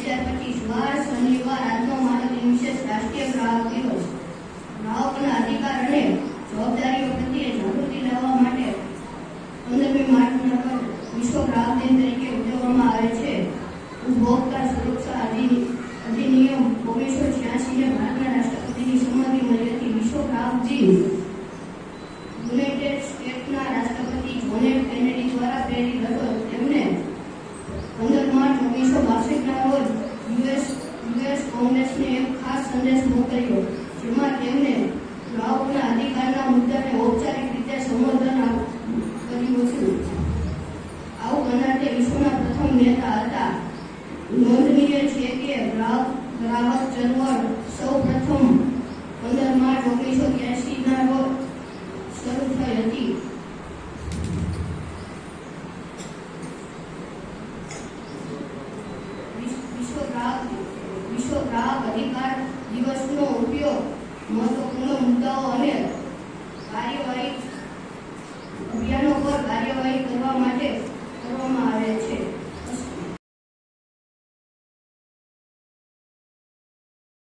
2025 વાર શનિવાર આજનો માનવ દિન વિશેષ રાષ્ટ્રીય ગ્રાહક દિવસ. ગ્રાહકોના અધિકાર અને જવાબદારીઓ પ્રત્યે જાગૃતિ લાવવા માટે 15મી માર્ચના રોજ વિશ્વ ગ્રાહક દિન તરીકે ઉજવવામાં આવે છે. ઉપભોક્તા સુરક્ષા અધિનિયમ 1986 ને ભારતના રાષ્ટ્રપતિની સંમતિ મળી હતી. વિશ્વ ગ્રાહક દિન યુનાઇટેડ સ્ટેટ્સના રાષ્ટ્રપતિ જોન એફ કેનેડી દ્વારા પ્રેરિત હતો. તેમણે 15 માર્ચ 1962ના રોજ યુએસ કોંગ્રેસને એક ખાસ સંદેશ મોકલ્યો, જેમાં તેમણે ગ્રાહકોના અધિકારના મુદ્દાને ઔપચારિક રીતે સંબોધન કર્યું હતું. આવું કરનાર તે વિશ્વના પ્રથમ નેતા હતા. નોંધનીય છે કે ગ્રાહક ચળવળ સૌ પ્રથમ 15 માર્ચ 1983ના રોજ શરૂ થઈ હતી. વિશ્વ ગ્રાહક અધિકાર દિવસનો ઉપયોગ મહત્વપૂર્ણ મુદ્દાઓ અને કાર્યવાહી અભિયાનો પર કાર્યવાહી કરવા માટે